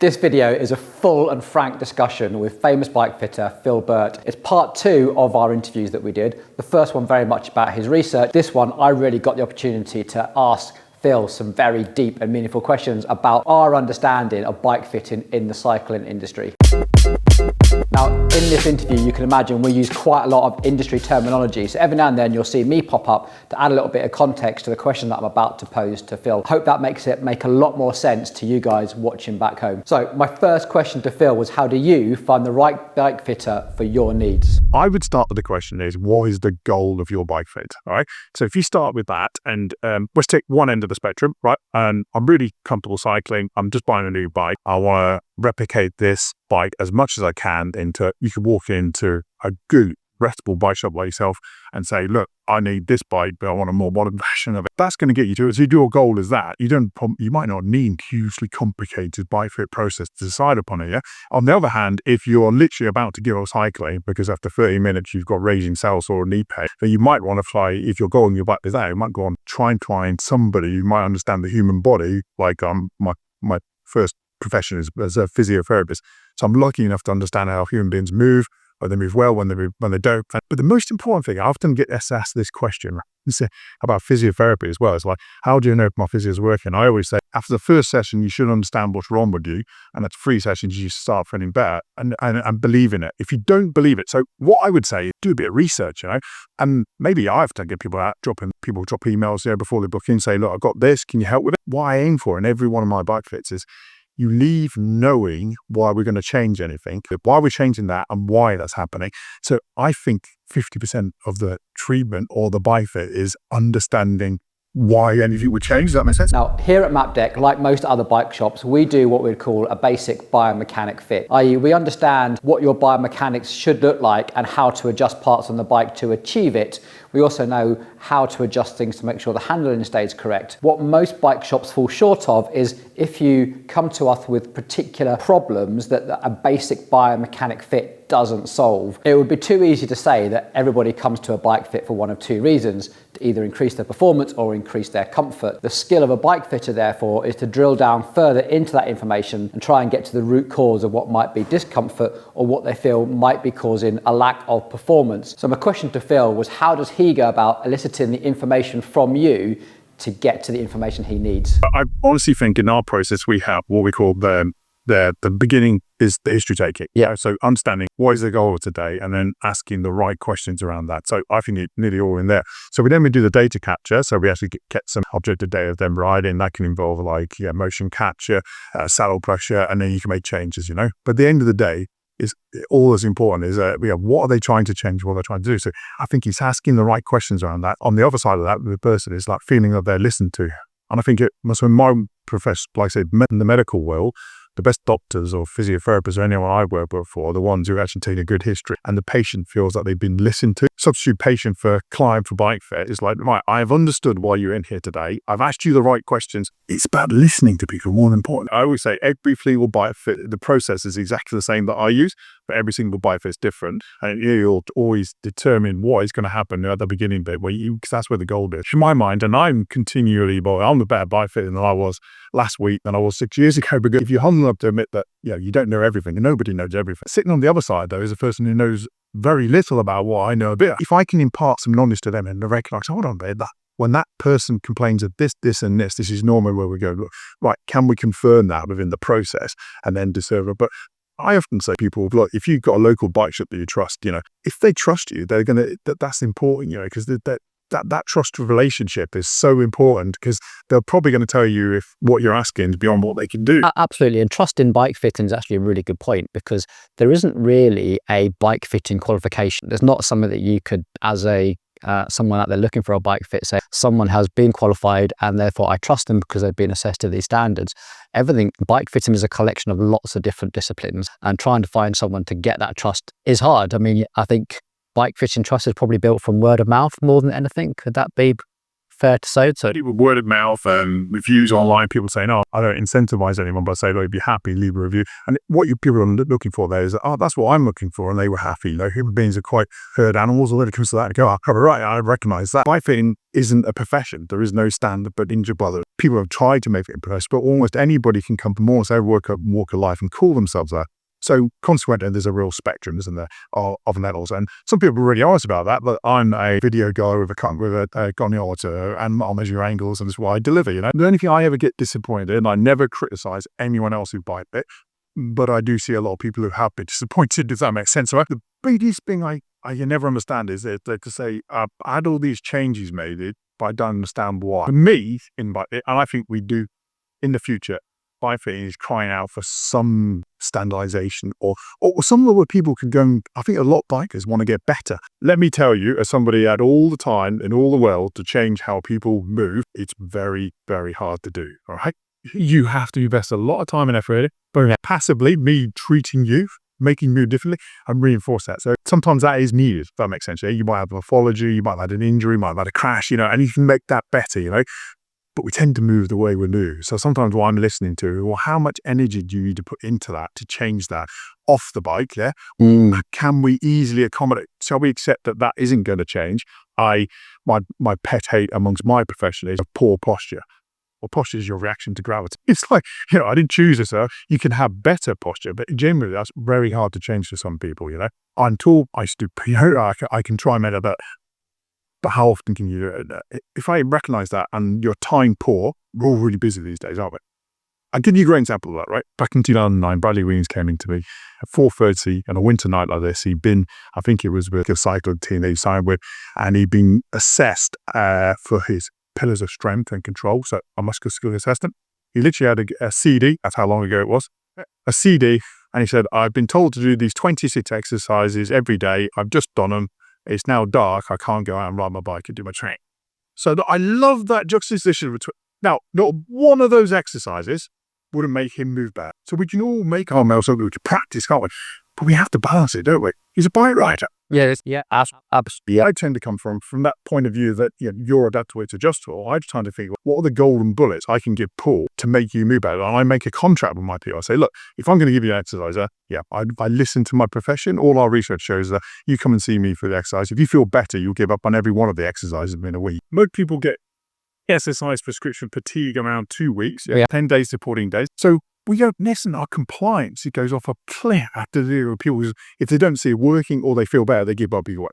This video is a full and frank discussion with famous bike fitter Phil Burt. It's part 2 of our interviews that we did. The first one very much about his research. This one, I really got the opportunity to ask Phil some very deep and meaningful questions about our understanding of bike fitting in the cycling industry. Now, in this interview, you can imagine we use quite a lot of industry terminology. So every now and then you'll see me pop up to add a little bit of context to the question that I'm about to pose to Phil. I hope that makes it make a lot more sense to you guys watching back home. So my first question to Phil was, how do you find the right bike fitter for your needs? I would start with the question is, what is the goal of your bike fit? All right. So if you start with that and let's take one end of the spectrum, right? And I'm really comfortable cycling. I'm just buying a new bike. I want to replicate this bike as much as I can into, you could walk into a good, reputable bike shop like yourself and say, look, I need this bike, but I want a more modern version of it. That's going to get you to it. So your goal is that. You might not need hugely complicated bike fit process to decide upon it, yeah? On the other hand, if you're literally about to give up cycling because after 30 minutes you've got raging sore or knee pain, then you might want to fly, if your goal on your bike is that, you might go on try and find somebody who might understand the human body, like my first profession is as a physiotherapist. So I'm lucky enough to understand how human beings move, when they move well, when they don't. But the most important thing, I often get asked this question about physiotherapy as well. It's like, how do you know if my physio is working? I always say, after the first session, you should understand what's wrong with you. And after 3 sessions, you start feeling better and believe in it. If you don't believe it, so what I would say is do a bit of research, and maybe I have to get people out, drop emails before they book in, say, look, I've got this, can you help with it? What I aim for in every one of my bike fits is you leave knowing why we're going to change anything, why we're changing that and why that's happening. So I think 50% of the treatment or the bike fit is understanding why anything would change. Does that make sense? Now, here at Mapdec, like most other bike shops, we do what we'd call a basic biomechanic fit, i.e. we understand what your biomechanics should look like and how to adjust parts on the bike to achieve it. We also know how to adjust things to make sure the handling stays correct. What most bike shops fall short of is if you come to us with particular problems that a basic biomechanic fit doesn't solve. It would be too easy to say that everybody comes to a bike fit for one of 2 reasons, to either increase their performance or increase their comfort. The skill of a bike fitter, therefore, is to drill down further into that information and try and get to the root cause of what might be discomfort or what they feel might be causing a lack of performance. So my question to Phil was, how does he go about eliciting the information from you to get to the information he needs? I honestly think in our process, we have what we call the beginning is the history taking. Yeah. So understanding what is the goal of today and then asking the right questions around that. So I think it's nearly all in there. So we do the data capture. So we actually get some objective data of them riding. That can involve motion capture, saddle pressure, and then you can make changes, But at the end of the day, is all as important is what are they trying to change, what they're trying to do. So I think he's asking the right questions around that. On the other side of that, the person is like feeling that they're listened to. And I think in my profession, like I said, in the medical world, the best doctors or physiotherapists or anyone I work for are the ones who actually take a good history and the patient feels that they've been listened to. Substitute patient for client for bike fit is like, right, I've understood why you're in here today. I've asked you the right questions. It's about listening to people more than important. I always say every single bike fit, the process is exactly the same that I use, but every single bike fit is different. And you'll always determine what is going to happen at the beginning bit, because that's where the goal is. In my mind, and I'm a better bike fitter than I was last week than I was 6 years ago, because if you're humble enough to admit that you don't know everything and nobody knows everything. Sitting on the other side, though, is a person who knows very little about what I know a bit. If I can impart some knowledge to them and they recognize, hold on, babe, when that person complains of this and this is normally where we go, look, right, can we confirm that within the process and then deserve it? But I often say to people, look, if you've got a local bike shop that you trust, if they trust you, they're going to, that's important, because that trust relationship is so important because they're probably going to tell you if what you're asking is beyond what they can do. Absolutely. And trust in bike fitting is actually a really good point, because there isn't really a bike fitting qualification. There's not something that you could, as someone out there looking for a bike fit, say someone has been qualified and therefore I trust them because they've been assessed to these standards. Everything, bike fitting is a collection of lots of different disciplines, and trying to find someone to get that trust is hard. I mean, I think bike fitting trust is probably built from word of mouth more than anything. Could that be fair to say? So With word of mouth and reviews online, people saying, "Oh, I don't incentivize anyone, but I say, look, if you're happy, leave a review." And what you people are looking for there is, "Oh, that's what I'm looking for," and they were happy. Human beings are quite herd animals. When it comes to that, go, "Oh, right, I recognize that." Bike fitting isn't a profession. There is no standard, but people have tried to make it a profession, but almost anybody can come from almost every walk of life and call themselves that. So consequently, there's a real spectrum, isn't there, of levels. And some people are really honest about that, but I'm a video guy with a goniometer and I'll measure angles, and that's what I deliver, The only thing I ever get disappointed in, I never criticize anyone else who bike fit, but I do see a lot of people who have been disappointed, does that make sense? So the biggest thing I never understand is that to say, I had all these changes made, but I don't understand why. For me, in bike fit, and I think we do in the future, bike fitting is crying out for some standardization or somewhere where people can go. And I think a lot of bikers want to get better. Let me tell you, as somebody had all the time in all the world to change how people move, it's very, very hard to do. All right. You have to invest a lot of time and effort in it, but passively, me treating you, making you move differently, and reinforce that. So sometimes that is needed, if that makes sense. You might have a pathology, you might have had an injury, you might have had a crash, and you can make that better, But we tend to move the way we move. So sometimes what I'm listening to, well, how much energy do you need to put into that to change that off the bike? Yeah. Can we easily accommodate? Shall we accept that that isn't going to change? My pet hate amongst my profession is poor posture. Well, posture is your reaction to gravity. It's like, I didn't choose this. You can have better posture, but generally that's very hard to change for some people, I'm tall, I stoop, I can try and make that. But how often can you do it? If I recognize that and you're time poor, we're all really busy these days, aren't we? I'll give you a great example of that, right? Back in 2009, Bradley Williams came into me at 4:30 on a winter night like this. He'd been, I think it was with a cycling team that he signed with, and he'd been assessed for his pillars of strength and control, so a musculoskeletal assessment. He literally had a CD, that's how long ago it was, a CD, and he said, "I've been told to do these 26 exercises every day. I've just done them. It's now dark. I can't go out and ride my bike and do my training." So I love that juxtaposition between. Now, not one of those exercises wouldn't make him move better. So we can all make our males something to practice, can't we? But we have to balance it, don't we? He's a bike rider. yeah, absolutely. I tend to come from that point of view that you're adaptable, it's adjustable. I'm trying to think, what are the golden bullets I can give Paul to make you move better? And I make a contract with my people. I say, look, if I'm going to give you an exerciser, I listen to my profession. All our research shows that you come and see me for the exercise. If you feel better, you'll give up on every one of the exercises in a week. Most people get exercise prescription fatigue around 2 weeks, 10 days to 14 days. So we don't listen. Our compliance, it goes off a cliff after the people. If they don't see it working or they feel better, they give up either way.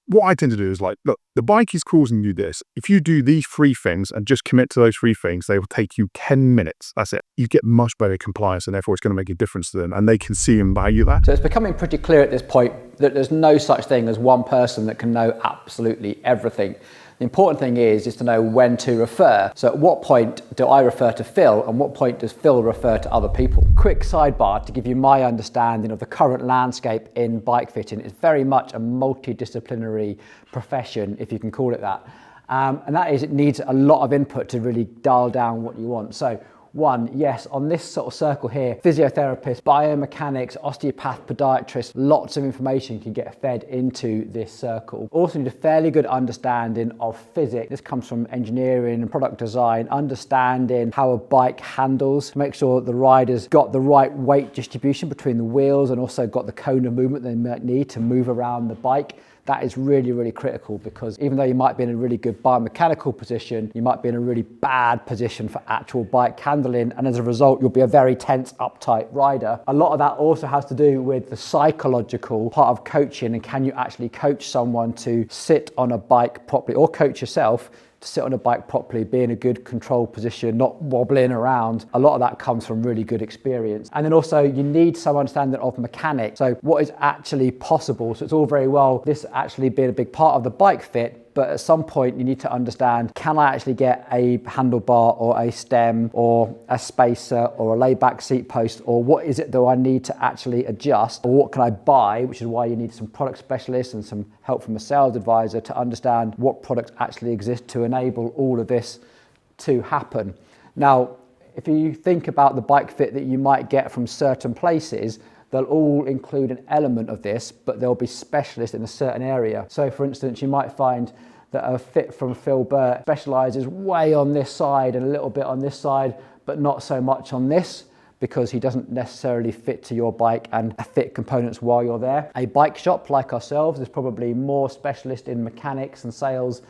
What I tend to do is look, the bike is causing you this. If you do these 3 things and just commit to those 3 things, they will take you 10 minutes. That's it. You get much better compliance, and therefore it's going to make a difference to them, and they can see and value that. So it's becoming pretty clear at this point that there's no such thing as one person that can know absolutely everything. The important thing is to know when to refer. So at what point do I refer to Phil, and what point does Phil refer to other people? Quick sidebar to give you my understanding of the current landscape in bike fitting. It's very much a multidisciplinary profession, if you can call it that. And that is, it needs a lot of input to really dial down what you want. So one, yes, on this sort of circle here, physiotherapists, biomechanics, osteopath, podiatrists, lots of information can get fed into this circle. Also need a fairly good understanding of physics. This comes from engineering and product design, understanding how a bike handles, make sure the rider's got the right weight distribution between the wheels and also got the cone of movement they might need to move around the bike. That is really, really critical, because even though you might be in a really good biomechanical position, you might be in a really bad position for actual bike handling, and as a result, you'll be a very tense, uptight rider. A lot of that also has to do with the psychological part of coaching, and can you actually coach someone to sit on a bike properly, or coach yourself to sit on a bike properly, be in a good control position, not wobbling around. A lot of that comes from really good experience. And then also you need some understanding of mechanics. So what is actually possible? So it's all very well this actually being a big part of the bike fit, but at some point you need to understand, can I actually get a handlebar or a stem or a spacer or a layback seat post, or what is it that I need to actually adjust, or what can I buy, which is why you need some product specialists and some help from a sales advisor to understand what products actually exist to enable all of this to happen. Now, if you think about the bike fit that you might get from certain places, they'll all include an element of this, but they'll be specialists in a certain area. So for instance, you might find that are fit from Phil Burt specialises way on this side and a little bit on this side, but not so much on this, because he doesn't necessarily fit to your bike and fit components while you're there. A bike shop like ourselves is probably more specialist in mechanics and sales,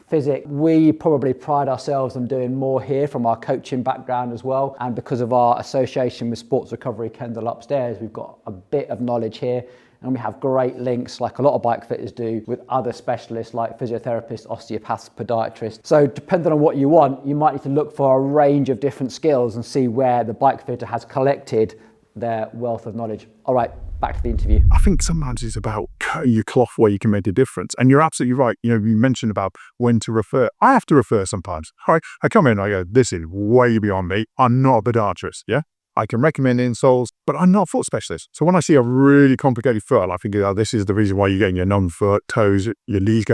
physics. We probably pride ourselves on doing more here from our coaching background as well. And because of our association with Sports Recovery Kendall upstairs, we've got a bit of knowledge here. And we have great links, like a lot of bike fitters do, with other specialists like physiotherapists, osteopaths, podiatrists. So depending on what you want, you might need to look for a range of different skills and see where the bike fitter has collected their wealth of knowledge. All right, back to the interview. I think sometimes it's about cutting your cloth where you can make a difference. And you're absolutely right. You mentioned about when to refer. I have to refer sometimes. All right, I come in, I go, this is way beyond me. I'm not a podiatrist, yeah? I can recommend insoles, but I'm not a foot specialist. So when I see a really complicated foot, I think, oh, this is the reason why you're getting your non-foot, toes, your knees.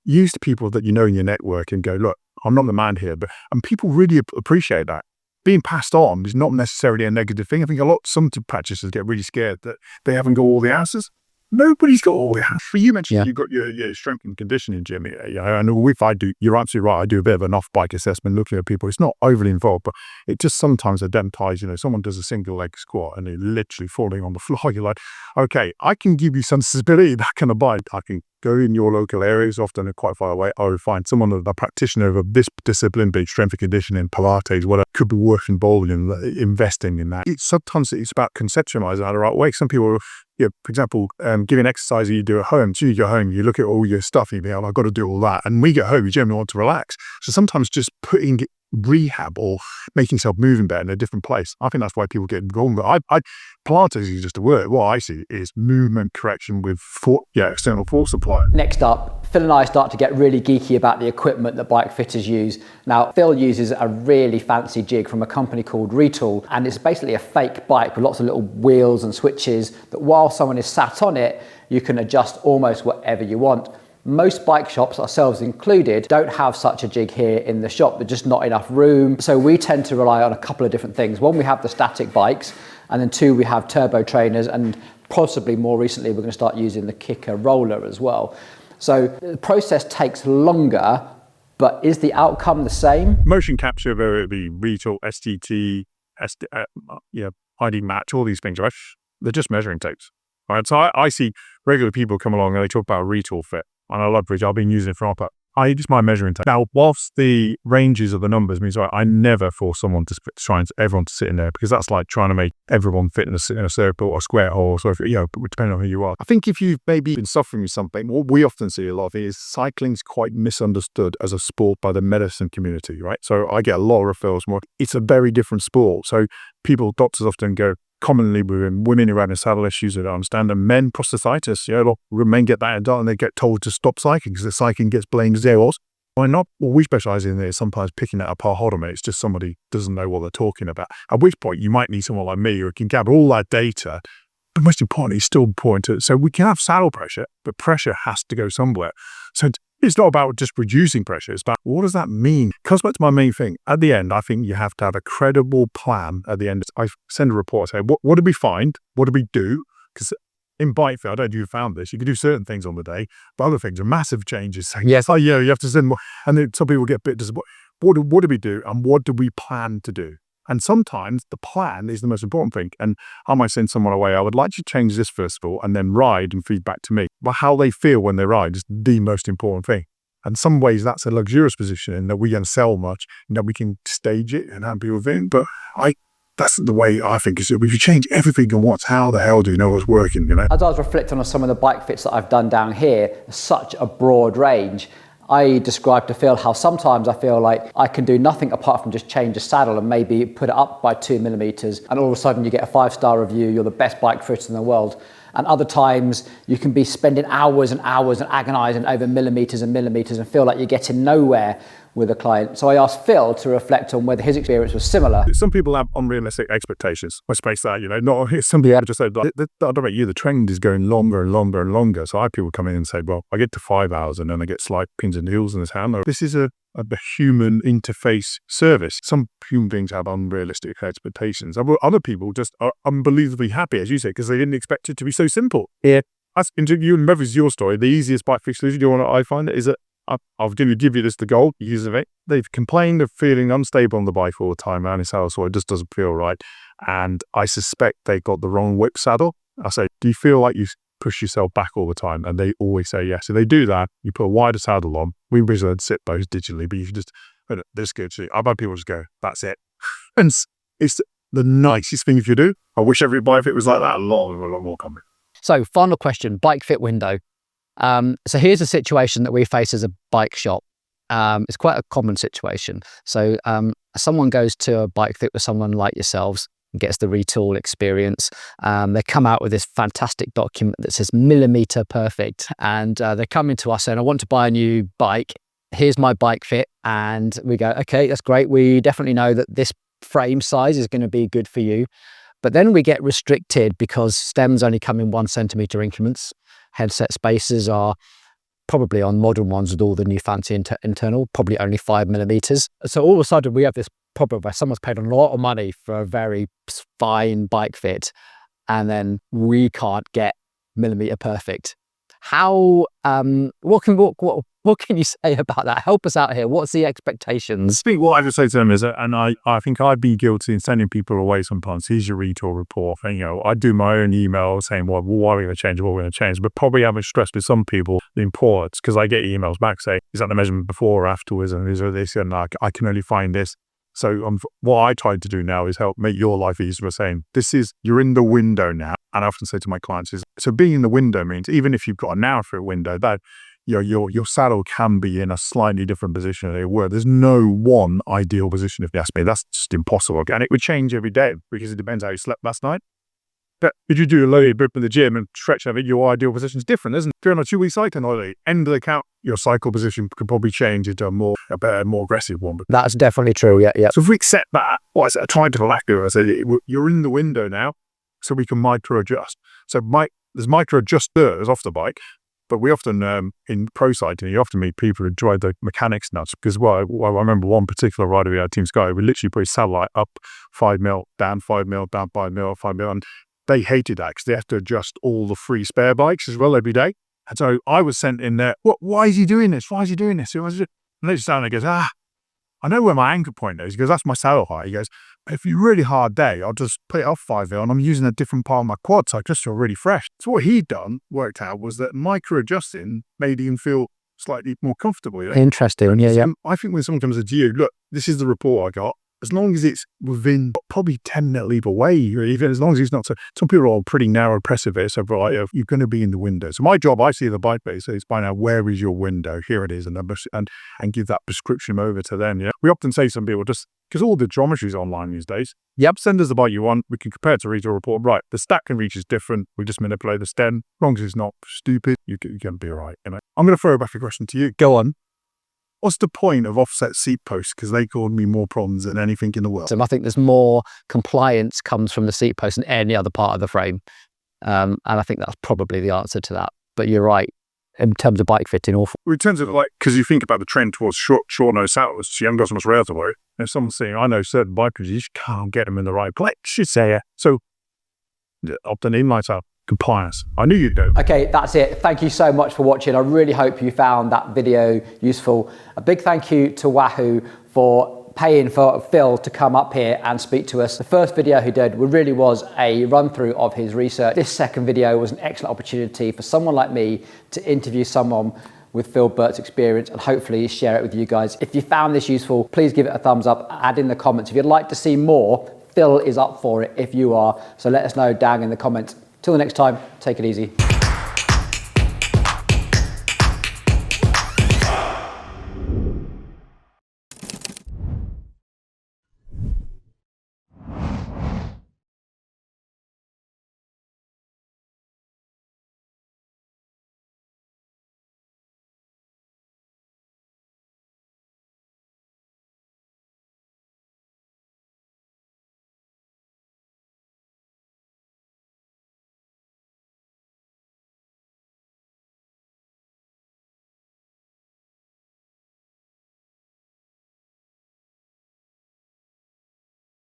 Use the people that you know in your network and go, look, I'm not the man here. And people really appreciate that. Being passed on is not necessarily a negative thing. I think some practitioners get really scared that they haven't got all the answers. Nobody's got all the answers. You mentioned you've got your strength and conditioning gym. And if I do, you're absolutely right. I do a bit of an off-bike assessment looking at people. It's not overly involved, but it just sometimes identifies, someone does a single leg squat and they're literally falling on the floor. You're like, okay, I can give you some stability that can abide. I can go in your local areas, often they're quite far away. I would find someone, a practitioner of this discipline, be it strength and conditioning, Pilates, whatever, could be worth involving, investing in that. Sometimes it's about conceptualizing that the right way. Some people, for example, giving exercise that you do at home. So you go home, you look at all your stuff, and you think, I've got to do all that. And we get home, you generally want to relax. So sometimes just putting rehab or making yourself moving better in a different place. I think that's why people get wrong. But Pilates is just a word. What I see is movement correction with external force supply. Next up, Phil and I start to get really geeky about the equipment that bike fitters use. Now, Phil uses a really fancy jig from a company called Retool, and it's basically a fake bike with lots of little wheels and switches that while someone is sat on it, you can adjust almost whatever you want. Most bike shops, ourselves included, don't have such a jig here in the shop. There's just not enough room. So we tend to rely on a couple of different things. One, we have the static bikes, and then two, we have turbo trainers, and possibly more recently, we're going to start using the kicker roller as well. So the process takes longer, but is the outcome the same? Motion capture, whether it be Retool, STT, ID Match, all these things, right? They're just measuring tapes. Right? So I see regular people come along and they talk about a Retool fit. And I love Bridge. I've been using it for I use my measuring tape. Now, whilst the ranges of the numbers means I never force someone to try and everyone to sit in there, because that's like trying to make everyone fit in a circle or square hole. So, depending on who you are. I think if you've maybe been suffering with something, what we often see a lot of is cycling's quite misunderstood as a sport by the medicine community, right? So I get a lot of referrals more. It's a very different sport. So doctors often go, commonly with women who are having saddle issues that I understand, and men prostatitis, a lot of men get that adult and they get told to stop cycling because the cycling gets blamed zeros. Why not? What we specialise in is sometimes picking that apart. Hold on a minute, it's just somebody doesn't know what they're talking about. At which point you might need someone like me who can gather all that data, but most importantly, it's still important. So we can have saddle pressure, but pressure has to go somewhere. So it's not about just reducing pressure. It's about what does that mean? Comes back to my main thing. At the end, I think you have to have a credible plan. At the end, I send a report. I say, what did we find? What did we do? Because in bike fit, I don't know if you found this. You can do certain things on the day, but other things are massive changes. Saying, yes, you have to send more. And then some people get a bit disappointed. What did we do? And what do we plan to do? And sometimes the plan is the most important thing. And I might send someone away, I would like you to change this first of all, and then ride and feed back to me. But how they feel when they ride is the most important thing. And in some ways, that's a luxurious position in that we can sell much, and that we can stage it and have people in. But that's the way I think is. If you change everything at once, how the hell do you know what's working, As I was reflecting on some of the bike fits that I've done down here, such a broad range. I described to Phil how sometimes I feel like I can do nothing apart from just change a saddle and maybe put it up by 2 millimeters, and all of a sudden you get a 5-star review, you're the best bike fitter in the world. And other times you can be spending hours and hours and agonizing over millimeters and millimeters and feel like you're getting nowhere with a client. So I asked Phil to reflect on whether his experience was similar. Some people have unrealistic expectations. Let's face that, not somebody had just said, I don't know about you, the trend is going longer and longer and longer. So I have people come in and say, well, I get to 5 hours and then I get slight pins and needles in his hand. This is a human interface service. Some human beings have unrealistic expectations. Other people just are unbelievably happy, as you say, because they didn't expect it to be so simple. Yeah. You and whether it's your story, the easiest bike fix solution I find is that I'll give you this the gold use of it. They've complained of feeling unstable on the bike all the time around his house, or it just doesn't feel right. And I suspect they got the wrong whip saddle. I say, do you feel like you push yourself back all the time? And they always say yes. So they do that. You put a wider saddle on. We visually sit both digitally, but you can just, this good too. I've had people just go, that's it. And it's the nicest thing if you do. I wish every bike fit was like that. A lot more common. So final question, bike fit window. So here's a situation that we face as a bike shop. It's quite a common situation. So someone goes to a bike fit with someone like yourselves, gets the retool experience. They come out with this fantastic document that says millimeter perfect. And they're coming to us saying, I want to buy a new bike. Here's my bike fit. And we go, okay, that's great. We definitely know that this frame size is going to be good for you. But then we get restricted because stems only come in 1 centimeter increments. Headset spaces are probably on modern ones with all the new fancy internal, probably only 5 millimeters. So all of a sudden we have this problem where someone's paid a lot of money for a very fine bike fit and then we can't get millimeter perfect. How, what can you say about that? Help us out here. What's the expectations? I think what I would say to them is, and I think I'd be guilty in sending people away sometimes. Here's your retool report. And, I do my own email saying, well, why are we going to change? What we're going to change? But probably having stressed with some people the importance, because I get emails back saying, is that the measurement before or afterwards? And is there this? And I can only find this. So what I try to do now is help make your life easier by saying, you're in the window now. And I often say to my clients so being in the window means even if you've got a narrow fit window, that your saddle can be in a slightly different position than it were. There's no one ideal position, if you ask me. That's just impossible. And it would change every day because it depends how you slept last night. But if you do a loaded grip in the gym and stretch of it, your ideal position is different, isn't it? If you're on a 2-week cycling holiday, end of the count, your cycle position could probably change into a better, more aggressive one. But that's definitely true, yeah. So if we accept that, I tried to lack it. I said, you're in the window now, so we can micro-adjust. So there's micro-adjusters off the bike, but we often, in pro cycling, you often meet people who drive the mechanics nuts. Because I remember one particular rider we had, Team Sky, we literally put his satellite up 5 mil, down 5 mil, down 5 mil, 5 mil, and they hated that because they have to adjust all the free spare bikes as well every day. And so I was sent in there, why is he doing this? Why is he doing this? And they just down there goes, I know where my anchor point is. He goes, that's my saddle height. He goes, if you're a really hard day, I'll just put it off 5 mil and I'm using a different part of my quad, so I just feel really fresh. So what he'd worked out was that micro-adjusting made him feel slightly more comfortable. Interesting, yeah. I think when someone comes to you, look, this is the report I got. As long as it's within probably 10-minute leap away, even as long as it's not so. Some people are pretty narrow precipice, so you're going to be in the window. So my job, I see the bike base, is find out where is your window. Here it is, and give that prescription over to them. Yeah, we often say to some people, just because all the geometry is online these days. Yep, send us the bike you want. We can compare it to retail report. Right, the stack and reach is different. We just manipulate the stem. As long as it's not stupid, you can be all right. I'm going to throw back a question to you. Go on. What's the point of offset seat posts? Because they caused me more problems than anything in the world. So I think there's more compliance comes from the seat post than any other part of the frame. And I think that's probably the answer to that. But you're right, in terms of bike fitting, awful. In terms of because you think about the trend towards short nose saddles, you haven't got so much rail to worry. And if someone's saying, I know certain bikers, you just can't get them in the right place. You say, yeah. So often in lights out. Compliance. I knew you'd know. Okay, that's it. Thank you so much for watching. I really hope you found that video useful. A big thank you to Wahoo for paying for Phil to come up here and speak to us. The first video he did really was a run through of his research. This second video was an excellent opportunity for someone like me to interview someone with Phil Burt's experience and hopefully share it with you guys. If you found this useful, please give it a thumbs up, add in the comments. If you'd like to see more, Phil is up for it if you are. So let us know down in the comments. Till the next time, take it easy.